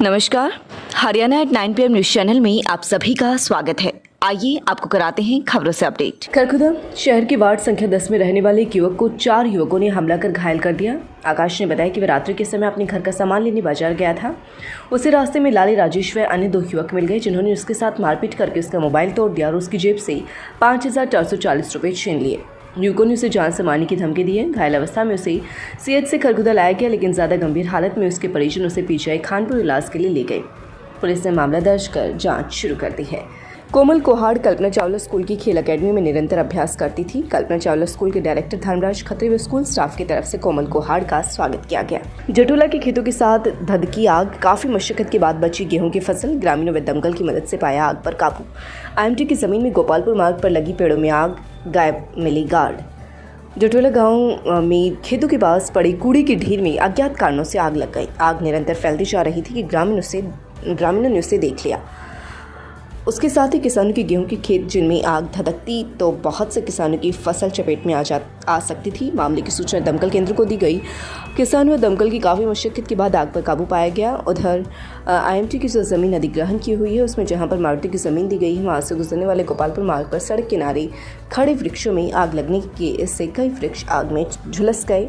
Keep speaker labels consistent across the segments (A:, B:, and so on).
A: नमस्कार, Haryana at 9 PM news channel में आप सभी का स्वागत है। आइए आपको कराते हैं खबरों से अपडेट।
B: खरखुदा शहर के वार्ड संख्या 10 में रहने वाले एक युवक को 4 युवकों ने हमला कर घायल कर दिया। आकाश ने बताया कि वह रात्रि के समय अपने घर का सामान लेने बाजार गया था। उसे रास्ते में लाले राजेश व अन्य 2 युवक मिल गए, जिन्होंने उसके साथ मारपीट करके उसका मोबाइल तोड़ दिया और उसकी जेब से 5,440 रुपये छीन लिए। युवकों ने उसे जान से मारने की धमकी दी है। घायल अवस्था में उसे सीएच से खरखुदा लाया गया, लेकिन ज़्यादा गंभीर हालत में उसके परिजन उसे पीजीआई खानपुर इलाज के लिए ले गए। पुलिस ने मामला दर्ज कर जांच शुरू कर दी है। कोमल कोहाड़ कल्पना चावला स्कूल की खेल अकेडमी में निरंतर अभ्यास करती थी। कल्पना चावला स्कूल के डायरेक्टर धर्मराज खत्री व स्कूल स्टाफ की तरफ से कोमल कोहाड़ का स्वागत किया गया। जटोला के खेतों के साथ धधकी आग, काफी मशक्कत के बाद बची गेहूं की फसल, ग्रामीणों व दमकल की मदद से पाया आग पर काबू। IMT की जमीन में गोपालपुर मार्ग पर लगी पेड़ों में आग, गायब मिली गार्ड। जटोला गांव में खेतों के पास पड़ी कूड़े की ढेर में अज्ञात कारणों से आग लग गई। आग निरंतर फैलती जा रही थी कि ग्रामीणों ने उसे देख लिया। उसके साथ ही किसानों के गेहूं के खेत जिनमें आग धधकती तो बहुत से किसानों की फसल चपेट में आ सकती थी। मामले की सूचना दमकल केंद्र को दी गई। किसानों व दमकल की काफ़ी मशक्कत के बाद आग पर काबू पाया गया। उधर IMT की जो ज़मीन अधिग्रहण की हुई है, उसमें जहां पर मारुति की ज़मीन दी गई है, वहां से गुजरने वाले गोपालपुर मार्ग पर सड़क किनारे खड़े वृक्षों में आग लगने के से कई वृक्ष आग में झुलस गए।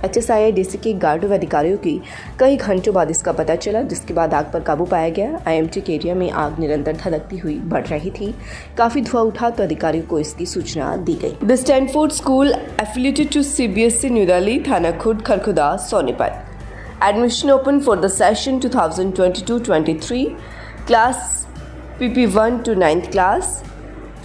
B: HSII DC के गार्डों व अधिकारियों की कई घंटों बाद इसका पता चला, जिसके बाद आग पर काबू पाया गया। IMT के एरिया में आग निरंतर धधकती हुई बढ़ रही थी। काफ़ी धुआं उठा तो अधिकारियों को इसकी सूचना दी गई। The Stanford school affiliated to CBSE New Delhi, Thana Khurd, Kharkhoda, Sonipat. Admission open for the session 2022-23, class PP1 to 9th class.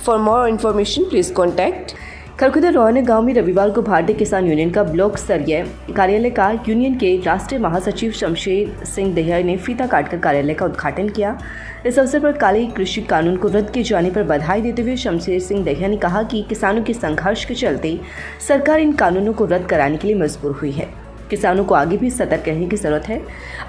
B: For more information, please contact Kharkhoda रौनक गांव में रविवार को भारतीय किसान यूनियन का ब्लॉक स्तरीय कार्यालय का यूनियन के राष्ट्रीय महासचिव शमशेर सिंह दहिया ने फीता काटकर कार्यालय का उद्घाटन किया। इस अवसर पर काले कृषि कानून को रद्द किए जाने पर बधाई देते हुए शमशेर सिंह दहिया ने कहा कि किसानों के संघर्ष के चलते सरकार इन कानूनों को रद्द कराने के लिए मजबूर हुई है। किसानों को आगे भी सतर्क रहने की जरूरत है।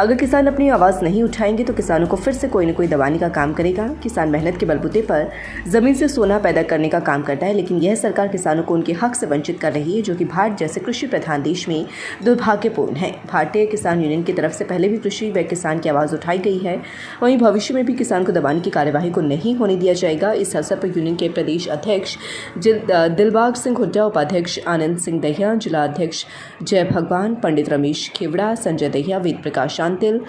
B: अगर किसान अपनी आवाज़ नहीं उठाएंगे तो किसानों को फिर से कोई न कोई दबाने का काम करेगा। किसान मेहनत के बलबूते पर ज़मीन से सोना पैदा करने का काम करता है, लेकिन यह सरकार किसानों को उनके हक से वंचित कर रही है, जो कि भारत जैसे कृषि प्रधान देश में दुर्भाग्यपूर्ण है। भारतीय किसान यूनियन की तरफ से पहले भी कृषि व किसान की आवाज़ उठाई गई है, वहीं भविष्य में भी किसान को दबाने की कार्यवाही को नहीं होने दिया जाएगा। इस अवसर पर यूनियन के प्रदेश अध्यक्ष दिलबाग सिंह हुड्डा, उपाध्यक्ष आनंद सिंह दहिया, जिला अध्यक्ष जय भगवान, पंडित रमेश खेवड़ा, संजय दहिया, वेद प्रकाश शांतिल,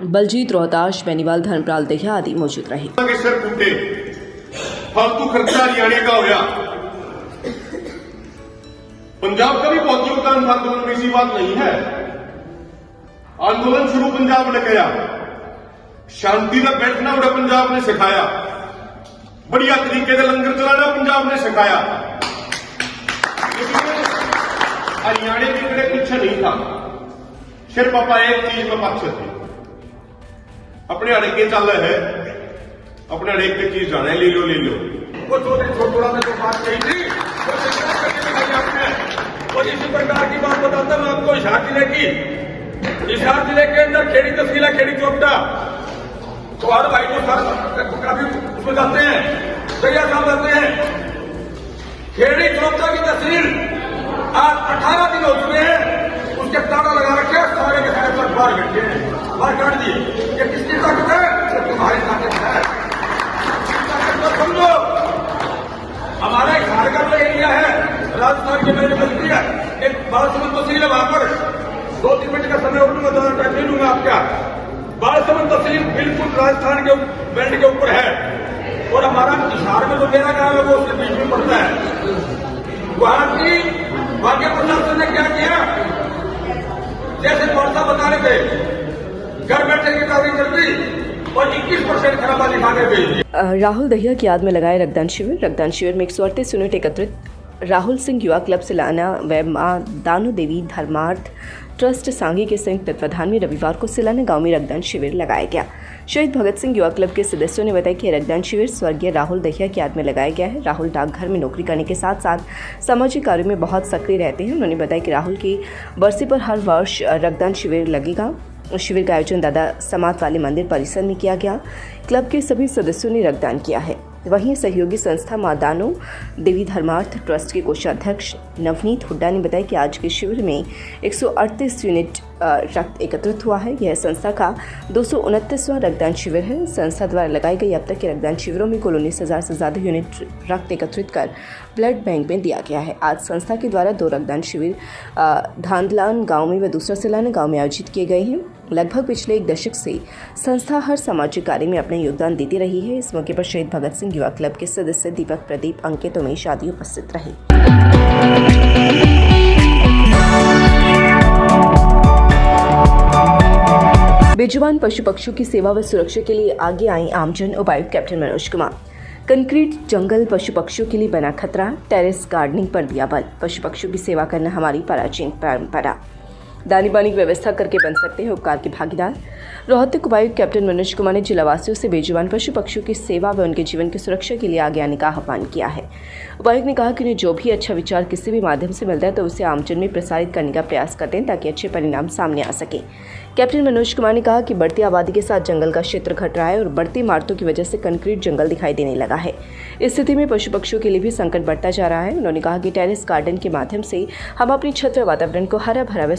B: बलजीत रोहताश, बेनीवाल, धर्मपाल दहिया आदि मौजूद रहे।
C: फालतू खर्चा हरियाणा का होया। पंजाब का भी बहुत योगदान था आंदोलन में, ऐसी बात नहीं है। आंदोलन शुरू पंजाब ने किया, शांति का बैठना उड़ा पंजाब ने सिखाया, बढ़िया तरीके से लंगर चलाना पंजाब ने सिखाया। हरियाणा की कड़े पीछे नहीं था, सिर्फ आप एक चीज में पक्ष थे, अपने अड़के चल है, अपने अड़के की चीज जाना है, ले लो ले लो। वो छोटा में जो बात कही थी वो इसी प्रकार की बात बताता मैं आपको। हिसार जिले की, हिसार जिले के अंदर खेड़ी तहसील, खेड़ी चौपटा, तो हर भाई को काफी उसमें जाते हैं, दरिया साहब जाते हैं। खेड़ी चौपटा की तहसील आज 18 दिन हो चुके हैं, उसके ताला लगा रखे, सारे के सारे पर बाहर बैठे हैं, बाहर काट दिए। ये किसकी ताकत है? ये तुम्हारी ताकत है। तो समझो, हमारा एक झारखंड का एरिया है, राजस्थान के मैंने बदल दिया, एक बालसमंद तहसील है, वहां पर 2-3 मिनट का समय और टाइम नहीं लूंगा आपका। बालसमंद तहसील बिल्कुल राजस्थान के बेल्ट के ऊपर है, और हमारा हिसार में जो मेरा गांव है वो उसके बीच में पड़ता है। वहां की भाग्य प्रशासन ने क्या किया, जैसे वर्षा बता रहे थे, घर बैठे की काफी कर दी और 21% खराबा दिखाने भेज दी।
B: राहुल दहिया की याद में लगाए रक्तदान शिविर। रक्तदान शिविर में 138 यूनिट एकत्रित। राहुल सिंह युवा क्लब से लाना व मां दानू देवी धर्मार्थ ट्रस्ट सांगी के संयुक्त तत्वाधान में रविवार को सिलाना गांव में रक्तदान शिविर लगाया गया। शहीद भगत सिंह युवा क्लब के सदस्यों ने बताया कि रक्तदान शिविर स्वर्गीय राहुल दहिया की याद में लगाया गया है। राहुल डाकघर में नौकरी करने के साथ साथ सामाजिक कार्यों में बहुत सक्रिय रहते हैं। उन्होंने बताया कि राहुल की बरसी पर हर वर्ष रक्तदान शिविर लगेगा। शिविर का आयोजन दादा समात वाले मंदिर परिसर में किया गया। क्लब के सभी सदस्यों ने रक्तदान किया है। वहीं सहयोगी संस्था मां दानो देवी धर्मार्थ ट्रस्ट के कोषाध्यक्ष नवनीत हुड्डा ने बताया कि आज के शिविर में 138 यूनिट रक्त एकत्रित हुआ है। यह संस्था का 229वां रक्तदान शिविर है। संस्था द्वारा लगाई गई अब तक के रक्तदान शिविरों में कुल 19,000 से ज़्यादा यूनिट रक्त एकत्रित कर ब्लड बैंक में दिया गया है। आज संस्था के द्वारा 2 रक्तदान शिविर धांधलान गांव में व दूसरा सिलाना गांव में आयोजित किए गए हैं। लगभग पिछले 1 दशक से संस्था हर सामाजिक कार्य में अपना योगदान देती रही है। इस मौके पर शहीद भगत सिंह युवा क्लब के सदस्य दीपक, प्रदीप, अंकित, उमेश आदि उपस्थित रहे। बेजुबान पशु पक्षियों की सेवा व सुरक्षा के लिए आगे आई आमजन। उपायुक्त कैप्टन मनोज कुमार। कंक्रीट जंगल पशु पक्षियों के लिए बना खतरा, टेरेस गार्डनिंग पर दिया बल। पशु पक्षियों की सेवा करना हमारी प्राचीन परंपरा। दानी पानी की व्यवस्था करके बन सकते हैं उपकार के भागीदार। रोहतक उपायुक्त कैप्टन मनोज कुमार ने जिलावासियों से बेजुबान पशु पक्षियों की सेवा व उनके जीवन की सुरक्षा के लिए आगे आने का आह्वान किया है। उपायुक्त ने कहा कि उन्हें जो भी अच्छा विचार किसी भी माध्यम से मिलता है तो उसे आमजन में प्रसारित करने का प्रयास करते हैं ताकि अच्छे परिणाम सामने आ सके। कैप्टन मनोज कुमार ने कहा कि बढ़ती आबादी के साथ जंगल का क्षेत्र घट रहा है और बढ़ती इमारतों की वजह से कंक्रीट जंगल दिखाई देने लगा है। इस स्थिति में पशु पक्षियों के लिए भी संकट बढ़ता जा रहा है। उन्होंने कहा कि टेरेस गार्डन के माध्यम से हम अपनी छत व वातावरण को हरा भरा व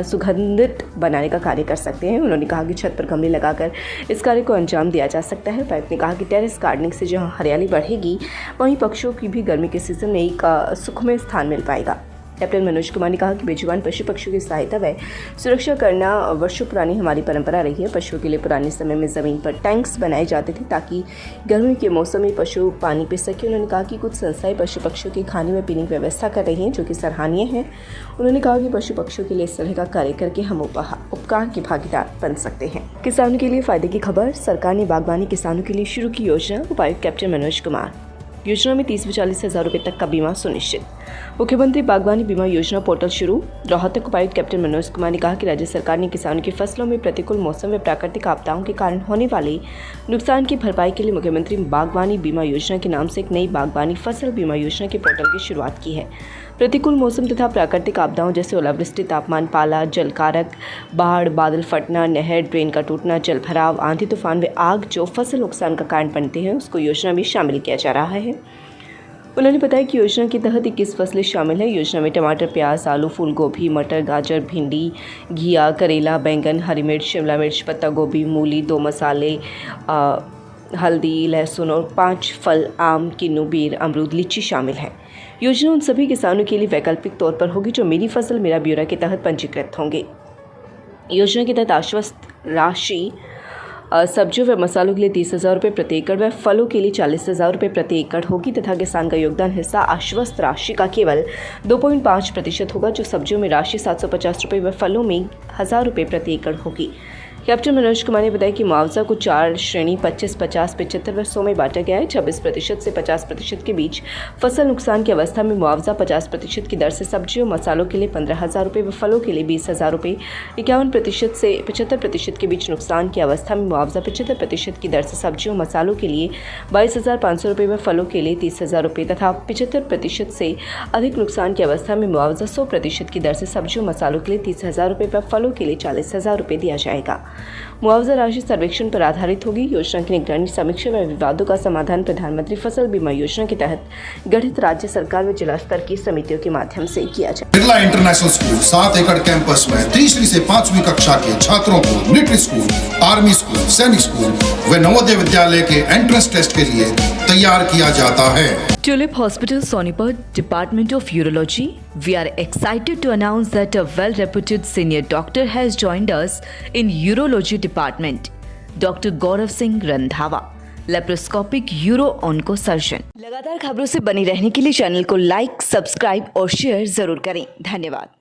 B: सुगंधित बनाने का कार्य कर सकते हैं। उन्होंने कहा कि छत पर गमले लगाकर इस कार्य को अंजाम दिया जा सकता है। उपायुक्त ने कहा कि टेरेस गार्डनिंग से जहां हरियाली बढ़ेगी वहीं पक्षियों की भी गर्मी के सीजन में एक सुखमय स्थान मिल पाएगा। कैप्टन मनोज कुमार ने कहा कि बेजुबान पशु पक्षियों की सहायता व सुरक्षा करना वर्षों पुरानी हमारी परंपरा रही है। पशुओं के लिए पुराने समय में ज़मीन पर टैंक्स बनाए जाते थे ताकि गर्मी के मौसम में पशु पानी पी सके। उन्होंने कहा कि कुछ संस्थाएं पशु पक्षियों के खाने व पीने की व्यवस्था कर रही हैं जो कि सराहनीय है। उन्होंने कहा कि पशु पक्षियों के लिए इस तरह का कार्य करके हम उपकार के भागीदार बन सकते हैं। किसानों के लिए फायदे की खबर। सरकार ने बागवानी किसानों के लिए शुरू की योजना। उपायुक्त कैप्टन मनोज कुमार। योजना में 30 व 40 हज़ार रुपये तक का बीमा सुनिश्चित। मुख्यमंत्री बागवानी बीमा योजना पोर्टल शुरू। रोहतक उपायुक्त कैप्टन मनोज कुमार ने कहा कि राज्य सरकार ने किसानों की फसलों में प्रतिकूल मौसम व प्राकृतिक आपदाओं के कारण होने वाले नुकसान की भरपाई के लिए मुख्यमंत्री बागवानी बीमा योजना के नाम से एक नई बागवानी फसल बीमा योजना के पोर्टल की शुरुआत की है। प्रतिकूल मौसम तथा प्राकृतिक आपदाओं जैसे ओलावृष्टि, तापमान, पाला, जलकारक, बाढ़, बादल फटना, नहर, ड्रेन का टूटना, जल भराव, आंधी तूफान व आग जो फसल नुकसान का कारण बनते हैं उसको योजना में शामिल किया जा रहा है। उन्होंने बताया कि योजना के तहत 21 फसलें शामिल हैं। योजना में टमाटर, प्याज, आलू, फूल गोभी, मटर, गाजर, भिंडी, घिया, करेला, बैंगन, हरी मिर्च, शिमला मिर्च, पत्ता गोभी, मूली, 2 मसाले, हल्दी, लहसुन और 5 फल आम, किन्नू, बेर, अमरूद, लीची शामिल हैं। योजना उन सभी किसानों के लिए वैकल्पिक तौर पर होगी जो मेरी फसल मेरा ब्यौरा के तहत पंजीकृत होंगे। योजना के तहत आश्वस्त राशि सब्जियों व मसालों के लिए 30,000 रुपये प्रति एकड़ व फलों के लिए 40,000 रुपये प्रति एकड़ होगी तथा किसान का योगदान हिस्सा आश्वस्त राशि का केवल 2.5% होगा जो सब्जियों में राशि 750 रुपये व फलों में 1,000 रुपये प्रति एकड़ होगी। कैप्टन मनोज कुमार ने बताया कि मुआवजा को 4 श्रेणी 25, 50, 75 व 100 में बांटा गया है। 26% से 50% के बीच फसल नुकसान की अवस्था में मुआवजा 50% की दर से सब्जियों मसालों के लिए 15,000 रुपये व फलों के लिए 20,000 रुपये। 51% से 75% के बीच नुकसान की अवस्था में मुआवजा 75% की दर से सब्जियों मसालों के लिए 22,500 रुपये व फलों के लिए 30,000 रुपये तथा 75% से अधिक नुकसान की अवस्था में मुआवजा 100% की दर से सब्जियों मसालों के लिए 30,000 रुपये व फलों के लिए 40,000 रुपये दिया जाएगा। मुआवजा राशि सर्वेक्षण पर आधारित होगी। योजना की निगरानी, समीक्षा व विवादों का समाधान प्रधानमंत्री फसल बीमा योजना के तहत गठित राज्य सरकार व जिला स्तर की समितियों के माध्यम से किया जाए।
D: बिरला इंटरनेशनल स्कूल 7 एकड़ कैंपस में 3री से 5वीं कक्षा के छात्रों को मिलिट्री स्कूल, आर्मी स्कूल, सैनिक स्कूल व नवोदय विद्यालय के एंट्रेंस टेस्ट के लिए तैयार किया जाता है।
A: Tulip Hospital, Sonipat, Department of Urology. We are excited to announce that a well-reputed senior doctor has joined us in Urology Department, Dr. Gaurav Singh Randhawa, laparoscopic euro onco surgeon. लगातार खबरों से बनी रहने के लिए चैनल को like, subscribe और share जरूर करें। धन्यवाद।